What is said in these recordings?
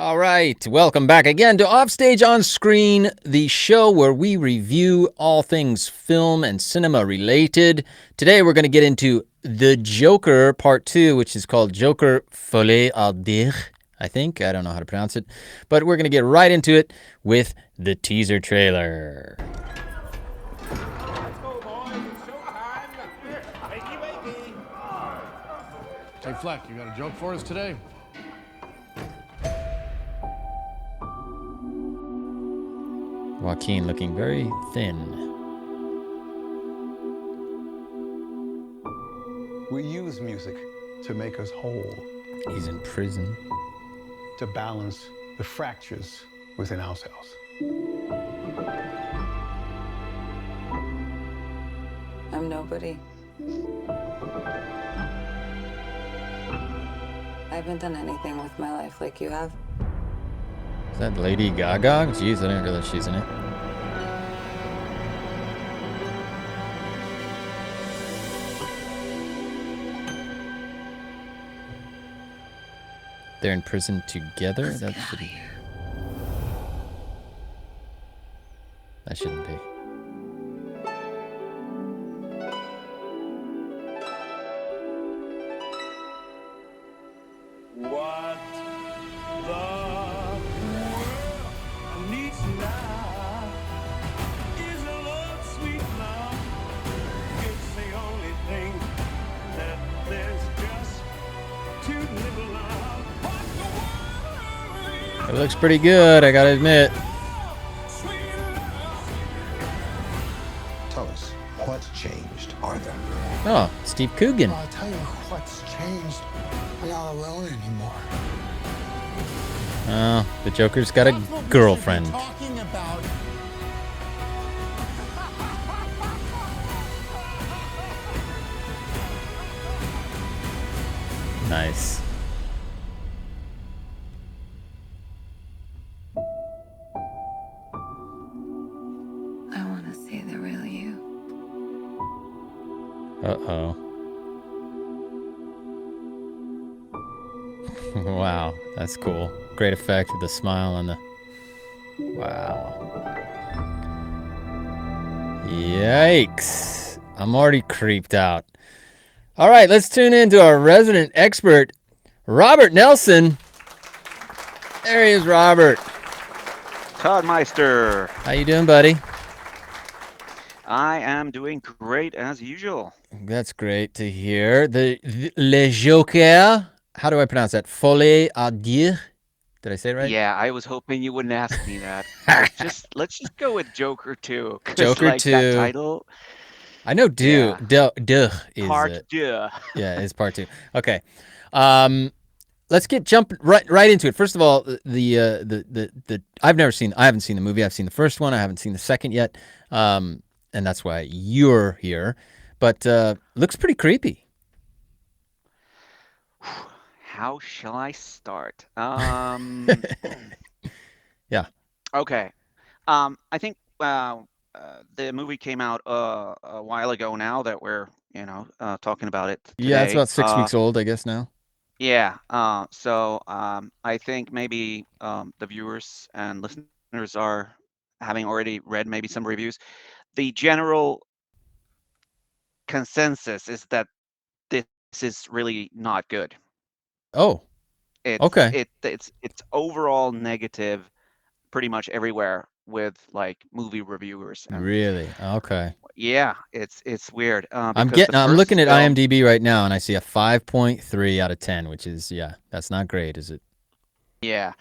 All right, welcome back again to Offstage on Screen, the show where we review all things film and cinema related. Today we're going to get into The Joker Part 2, which is called Joker Folie à Dire, I think. I don't know how to pronounce it. But we're going to get right into it with the teaser trailer. Let's go, boys. It's showtime. Wakey, wakey. Hey, Fleck, you got a joke for us today? Joaquin looking very thin. We use music to make us whole, He's in prison. to balance the fractures within ourselves. I'm nobody. I haven't done anything with my life like you have. Is that Lady Gaga? Jeez, I didn't realize she's in it. They're in prison together? That shouldn't be. What the world needs now is a love, sweet love. It's the only thing that there's just too little of. What the world It looks pretty good, I gotta admit. sweet love. Tell us, what's changed, Arthur? Oh, Steve Coogan. I'll tell you what's changed. I'm not alone anymore. Oh, the Joker's got a girlfriend. Talking about. Nice. I want to see the real you. Uh-oh. Wow, that's cool. Great effect with the smile on the... Wow. Yikes. I'm already creeped out. All right, let's tune in to our resident expert, Robert Nelson. There he is, Robert. Todd Meister. How you doing, buddy? I am doing great as usual. That's great to hear. The Le Joker. How do I pronounce that? Folie à dire. Did I say it right? Yeah, I was hoping you wouldn't ask me that. Let's just go with Joker 2. 'Cause, Joker like, 2. That title, I know Deux. Yeah. Deux is part 2. yeah, is part 2. Okay. Let's jump right into it. First of all, the I haven't seen the movie. I've seen the first one. I haven't seen the second yet. And that's why you're here. But looks pretty creepy. How shall I start? Yeah. Okay. I think the movie came out a while ago now that we're, talking about it today. Yeah, it's about 6 weeks old, I guess now. Yeah. So I think maybe the viewers and listeners are having already read maybe some reviews. The general consensus is that this is really not good. Oh, okay. It's overall negative pretty much everywhere with like movie reviewers. And Really? Okay. yeah, it's weird. I'm Because the I'm first looking at film- IMDb right now and I see a 5.3 out of 10, which is that's not great, is it? Yeah.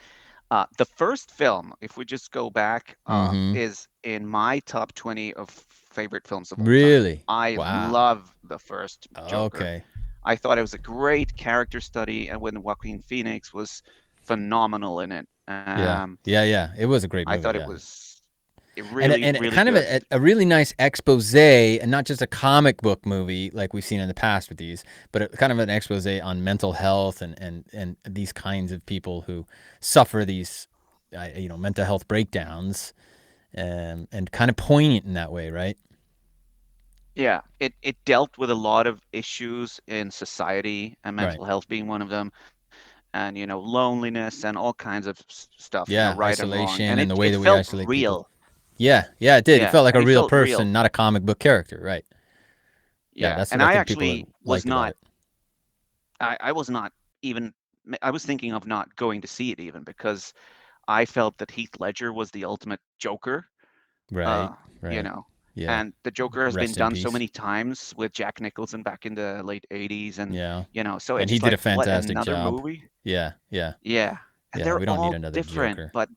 The first film, if we just go back, Mhm. is in my top 20 of favorite films of all time. Really? I Wow. love the first Joker. Okay. I thought it was a great character study, and when Joaquin Phoenix was phenomenal in it. Yeah. It was a great movie. I thought yeah. it was really, and really kind good. of a really nice expose, and not just a comic book movie like we've seen in the past with these, but kind of an expose on mental health and these kinds of people who suffer these, mental health breakdowns, and kind of poignant in that way, right? Yeah, it dealt with a lot of issues in society, and mental health being one of them. and loneliness and all kinds of stuff, Yeah, right and wrong, isolation and and the it way it that we felt isolate people. real. Yeah, it did. It Yeah, felt like and a it real felt real. person, not a comic book character, right? Yeah, Yeah, that's and what I I think people actually was liked about not. it. I was not even. I was thinking of not going to see it even because I felt that Heath Ledger was the ultimate Joker. Right, Uh, you right. know, Yeah. and the Joker has been Rest in done so peace. many times with Jack Nicholson back in the late '80s, and Yeah. so And it's he just did a like, what, fantastic another job. movie? Yeah, yeah. Yeah, and Yeah, they're we don't need all another different, Joker. but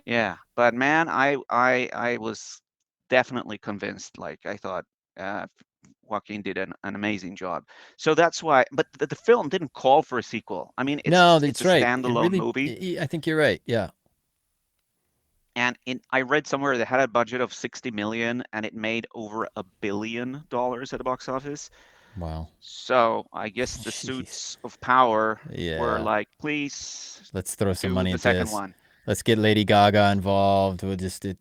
yeah, but man, I was definitely convinced. Like I thought, uh, Joaquin did an amazing job. So that's why. But the film didn't call for a sequel. I mean, No, it's that's a right. It standalone really, movie, I think you're right. Yeah. and I read somewhere they had a budget of 60 million, and it made over $1 billion at the box office. Wow. So I guess the Jeez. suits of power were Yeah. like, please Let's throw some do money the at second this. one. Let's get Lady Gaga involved. We'll just it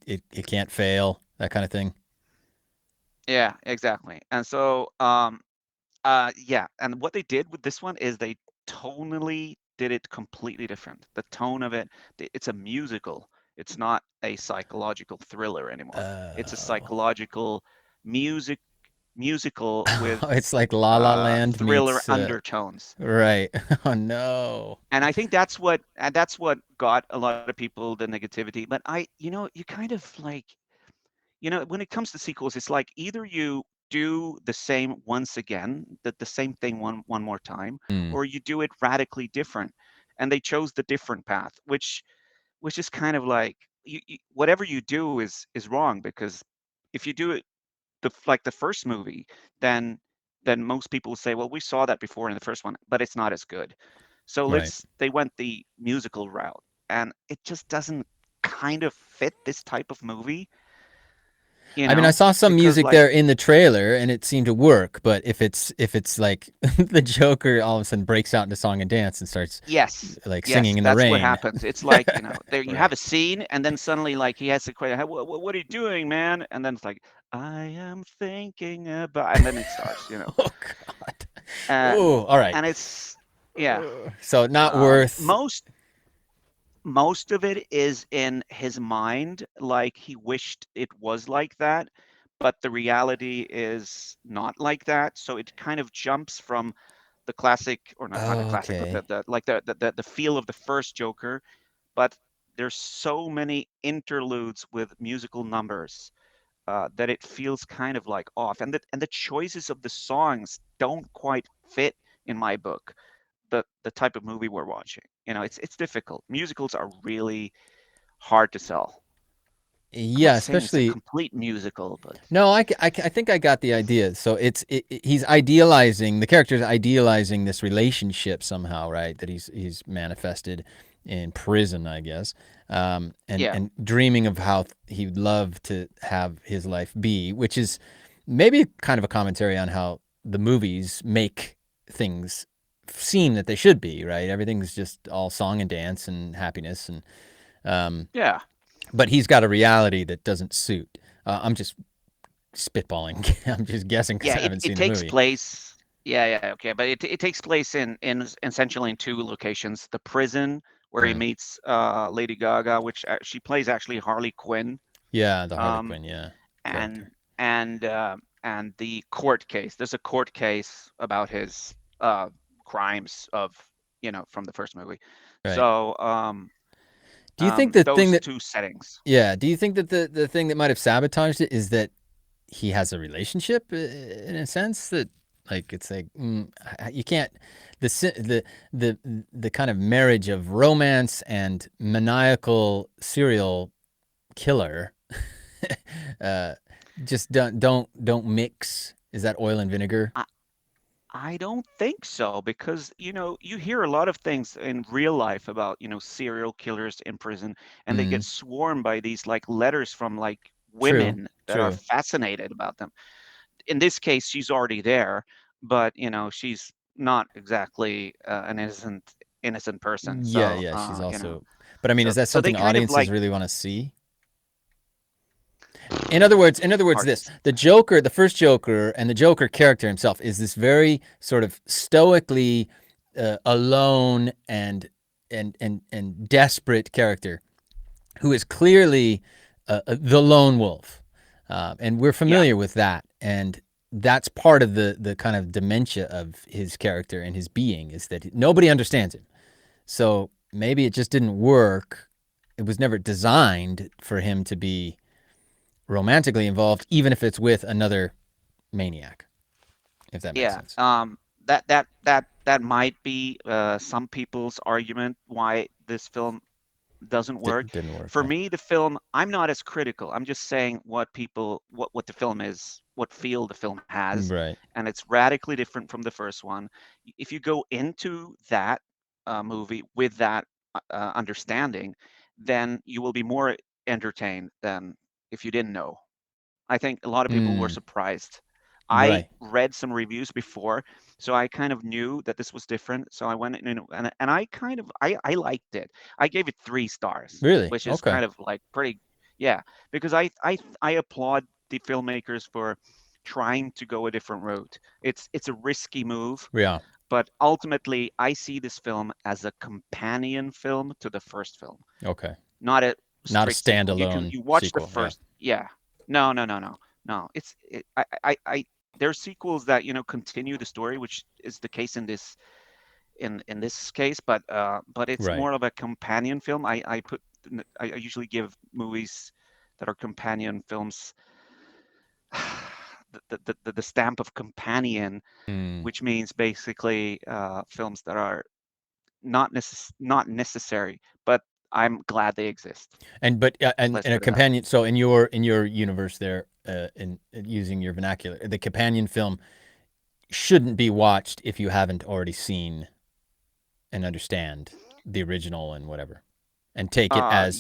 can't fail. That kind of thing. Yeah, exactly. And so yeah, and what they did with this one is they tonally did it completely different. The tone of it, it's a musical. It's not a psychological thriller anymore. It's a Oh. psychological music musical with It's like La La Land thriller meets undertones. right. Oh no. And I think that's what got a lot of people the negativity. But you kind of like, when it comes to sequels, it's like either you do the same once again, the same thing one more time, Mm, or you do it radically different. And they chose the different path, which is kind of like, whatever you do is wrong, because if you do it like the first movie, then most people will say, well, we saw that before in the first one, but it's not as good. So right. they went the musical route, and it just doesn't kind of fit this type of movie, I mean, I saw some because music like, there in the trailer, and it seemed to work. But if it's like the Joker all of a sudden breaks out into song and dance and starts yes, like yes, singing in the that's what rain, happens. It's like, there you have right? a scene, and then suddenly, like, he has to question, what are you doing, man? And then it's like, I am thinking about, and then it starts, Oh God. uh, Oh, all right. and it's, yeah. So not worth. Most of it is in his mind, like he wished it was like that, but the reality is not like that. So it kind of jumps from the classic, or not the Oh, classic, but okay. the feel of the first Joker, but there's so many interludes with musical numbers, that it feels kind of like off, and the choices of the songs don't quite fit in my book, the type of movie we're watching. It's difficult. Musicals are really hard to sell. I'm Yeah, not saying it's a especially complete musical, but no. I think I got the idea. So he's idealizing the character's idealizing this relationship somehow, right? That he's manifested in prison, I guess, and yeah, dreaming of how he'd love to have his life be, which is maybe kind of a commentary on how the movies make things seem that they should be, right? Everything's just all song and dance and happiness, and um, yeah, but he's got a reality that doesn't suit. I'm just spitballing. I'm just guessing because yeah. I It haven't it seen the takes movie. place. Yeah, okay, but it takes place in essentially in two locations: the prison where he Mm. meets Lady Gaga, which she plays actually Harley Quinn, Yeah, the Harley um, Quinn, yeah, and character. and the court case. There's a court case about his crimes of, from the first movie. Right. So Do you think the thing those that two settings. yeah, do you think that the thing that might have sabotaged it is that he has a relationship in a sense that like it's like you can't the kind of marriage of romance and maniacal serial killer uh just don't mix. Is that oil and vinegar? I, I don't think so, because you hear a lot of things in real life about serial killers in prison, and they get Mm, swarmed by these like letters from like true, women that are true. fascinated about them. In this case, she's already there, but she's not exactly an innocent person. Yeah, So yeah, she's also. But I mean, is that so they something kind of audiences like, really want to see? In other words, hard to this the Joker, the first Joker, and the Joker character himself is this very sort of stoically alone and desperate character who is clearly the lone wolf, and we're familiar with that, and that's part of the kind of dementia of his character and his being, is that nobody understands him. So maybe it just didn't work. It was never designed for him to be romantically involved, even if it's with another maniac, if that makes Yeah. sense. That might be some people's argument why this film doesn't work. Didn't work. For Yeah. me, the film, I'm not as critical. I'm just saying what the film is, what feel the film has, Right. and it's radically different from the first one. If you go into that movie with that understanding, then you will be more entertained than if you didn't know. I think a lot of people were surprised. I Right. read some reviews before, so I kind of knew that this was different. So I went in and I kind of I liked it. I gave it 3 stars, Really? which is Okay. kind of like pretty, yeah, because I applaud the filmmakers for trying to go a different route. It's a risky move, Yeah. but ultimately I see this film as a companion film to the first film, Okay. not a Not a strict sequel. standalone You watch the sequel. Yeah. first, yeah. No, no, no, no, no. There's sequels that continue the story, which is the case in this case, but it's Right. more of a companion film. I usually give movies that are companion films the stamp of companion, Mm. which means basically films that are not necessary, but I'm glad they exist. And but Let's and a put it that way. companion. So in your universe there, in using your vernacular, the companion film shouldn't be watched if you haven't already seen and understand the original and whatever, and Yeah,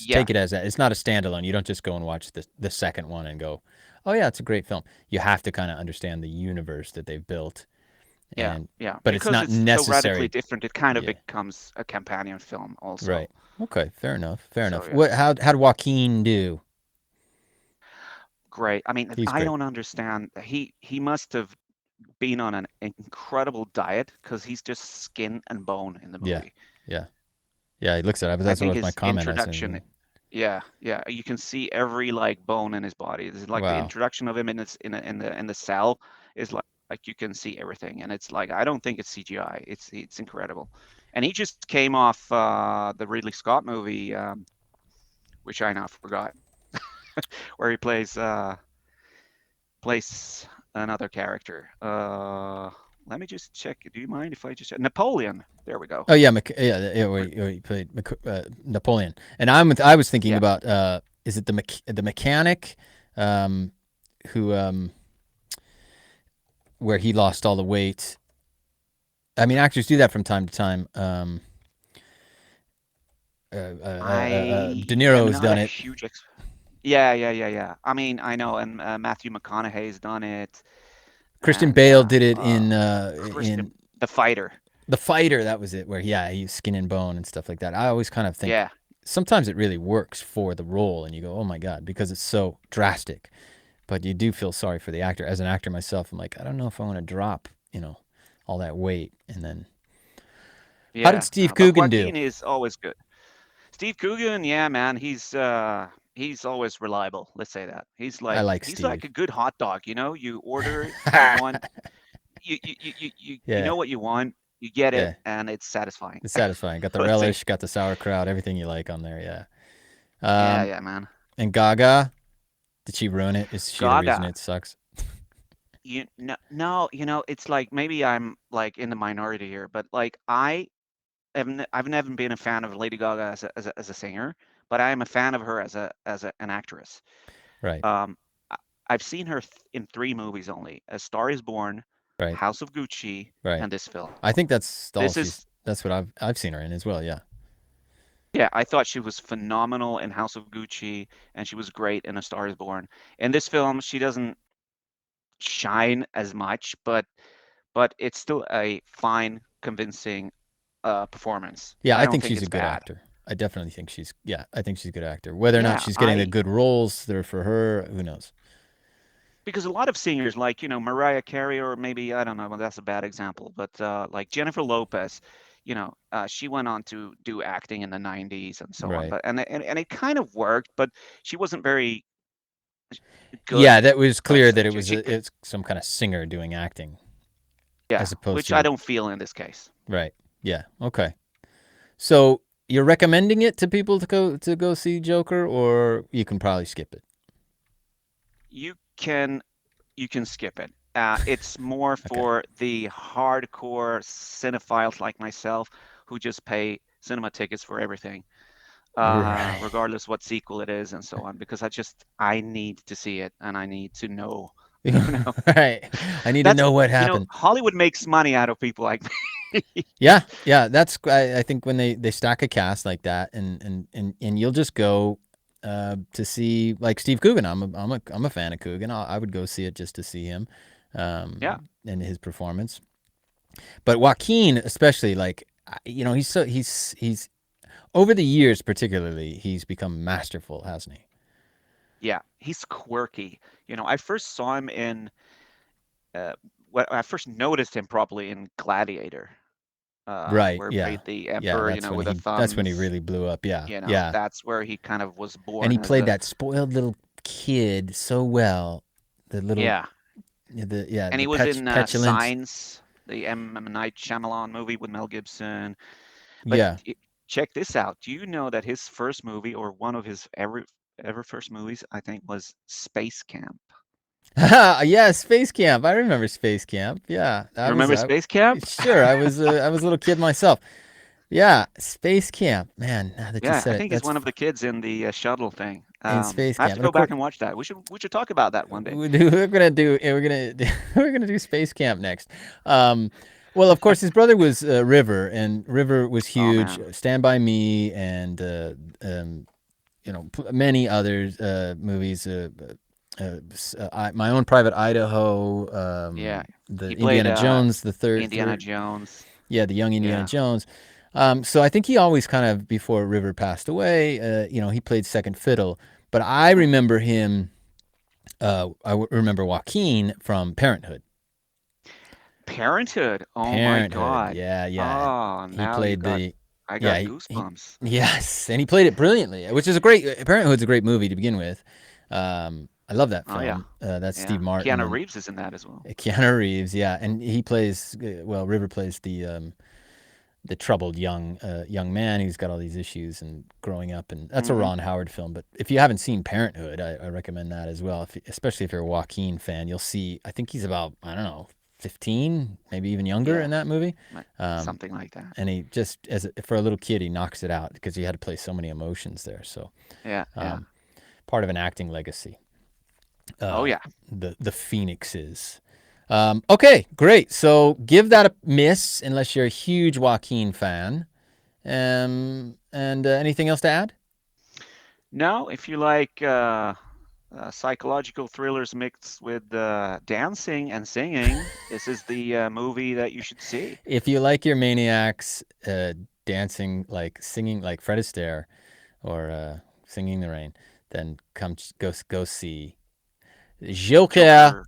take it as that. It's not a standalone. You don't just go and watch the second one and go, oh yeah, it's a great film. You have to kind of understand the universe that they've built, yeah, and yeah. but it's Because not it's so radically necessary. different, it kind of Yeah. becomes a companion film also. Right. Okay. Fair enough. Fair So enough. yeah, How did Joaquin do? great. I mean, He's I great. don't understand. He must have been on an incredible diet because he's just skin and bone in the Yeah. movie. Yeah. Yeah. He looks at it. I That's what think was my his comment. I introduction, said, yeah, yeah, you can see every like bone in his body. This is like the wow. introduction of him in the cell is like you can see everything, and it's like I don't think it's CGI. It's incredible, and he just came off the Ridley Scott movie, which I now forgot, where he plays another character. Let me just check. Do you mind if I just check? Napoleon? There we go. Oh yeah, where he played Napoleon, and I was thinking Yeah. about is it the mechanic, um, who where he lost all the weight. I mean, actors do that from time to time. De I am Niro's not a done it. huge yeah, yeah, yeah, yeah. I mean, I know, and Matthew McConaughey's done it, Christian and Bale did it Christian, in the fighter. The Fighter. That was it. Where he's skin and bone and stuff like that. I always kind of think Yeah, sometimes it really works for the role, and you go, oh my god, because it's so drastic. But you do feel sorry for the actor. As an actor myself, I'm like, I don't know if I want to drop, all that weight. And then, how did yeah. Steve But Coogan do? Joaquin is always good. Steve Coogan, yeah, man, he's always reliable. Let's say that. I like He's like Steve. a good hot dog. You order it, you want you Yeah, know what you want, you get it, yeah. and it's satisfying. It's satisfying. Got the Let's say, relish, got the sauerkraut, everything you like on there. Yeah. yeah, Um, yeah, man. and Gaga, did she ruin it? Is she the reason Gaga. it sucks? No, it's like maybe I'm like in the minority here, but like I've never been a fan of Lady Gaga as a singer, but I am a fan of her an actress. Right. Um, I- I've seen her in 3 movies only: A Star Is Born, Right. House of Gucci, Right. and this film. I think that's all This she's. is That's what I've seen her in as well. Yeah. Yeah, I thought she was phenomenal in House of Gucci, and she was great in A Star Is Born. In this film, she doesn't shine as much, but it's still a fine, convincing performance. Yeah, I I don't think think she's a it's good bad. actor. I definitely think she's. Yeah, I think she's a good actor. Whether or not Yeah, she's getting the I good roles that are for her, who knows? because a lot of singers like Mariah Carey, or maybe I don't know, well, that's a bad example, but like Jennifer Lopez, she went on to do acting in the 90s and so on. Right. But and it kind of worked, but she wasn't very good. Yeah, that was clear Let's that say. it was it's some kind of singer doing acting Yeah, as opposed which to I don't feel in this case. right. Yeah. Okay. So you're recommending it to people to go see Joker, or you can probably skip it. You can skip it. It's more Okay. for the hardcore cinephiles like myself who just pay cinema tickets for everything, Right. regardless what sequel it is and so on. Because I need to see it and I need to know. Right. I need to That's know what happened. Hollywood makes money out of people like me. Yeah. Yeah. That's I think when they stack a cast like that, and you'll just go to see like Steve Coogan. I'm a fan of Coogan. I would go see it just to see him, Yeah. and his performance. But Joaquin, especially, like he's over the years, particularly, he's become masterful, hasn't he? Yeah, he's quirky. I first saw him in I first noticed him probably in Gladiator, Right. where he Yeah. played the Yeah. emperor, with the That's when he thumbs. really blew up. Yeah. Yeah. That's where he kind of was And born he as played that spoiled little kid so well. The little yeah. And the he was in petulant. Signs, the M. Night Shyamalan movie with Mel Gibson. But Yeah. check this out. Do you know that his first movie, or one of his ever first movies, I think, was Space Camp? Yeah, Space Camp. I remember Space Camp. Yeah, You remember Space Camp? sure. I was a little kid myself. Yeah, Space Camp. Man, now that you Yeah, said I it, think he's that's one of the kids in the shuttle thing. in Space I have Camp. to And go of course, back and watch that. We should talk about that one day. we're gonna do we're gonna do Space Camp next. Well, of course, his brother was River, and River was Oh huge. man. Stand by Me, and many others movies. My Own Private Idaho. Yeah. The He played Indiana Jones, the Indiana third. Jones. Yeah, the young Indiana Yeah. Jones. So I think he always kind of, before River passed away, he played second fiddle. But I remember him. Remember Joaquin from Parenthood. Parenthood. Oh my Parenthood. God. Yeah, yeah. Oh, He now played the. I Yeah, got goosebumps. yes, and he played it brilliantly, which is a great. Parenthood's a great movie to begin with. I love that film. Oh yeah. That's Yeah. Steve Martin. Keanu and Reeves is in that as well. Keanu Reeves, yeah, and he plays River plays the troubled young man who's got all these issues and growing up, and that's a Ron Howard film. But if you haven't seen Parenthood, I recommend that as well. Especially if you're a Joaquin fan, you'll see. I think he's about 15, maybe even younger in that movie. Something like that. And he just for a little kid, he knocks it out because he had to play so many emotions there. So Yeah. Yeah. part of an acting legacy. Oh yeah. The Phoenixes. Okay, great. So give that a miss unless you're a huge Joaquin fan. And anything else to add? No, if you like psychological thrillers mixed with dancing and singing, this is the movie that you should see. If you like your maniacs dancing, like singing like Fred Astaire or Singing in the Rain, then go see Joker.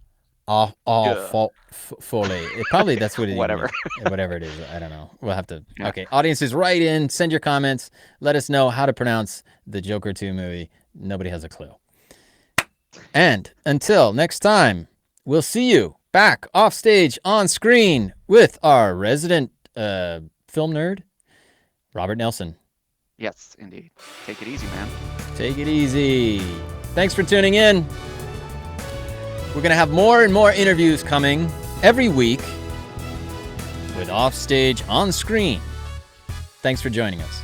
Folie. Probably that's what it Whatever. whatever it is. I don't know. We'll have to. Yeah. Okay, audiences, write in, send your comments. Let us know how to pronounce the Joker 2 movie. Nobody has a clue. And until next time, we'll see you back off stage on screen with our resident film nerd, Robert Nelson. Yes, indeed. Take it easy, man. Take it easy. Thanks for tuning in. We're going to have more and more interviews coming every week with Offstage on Screen. Thanks for joining us.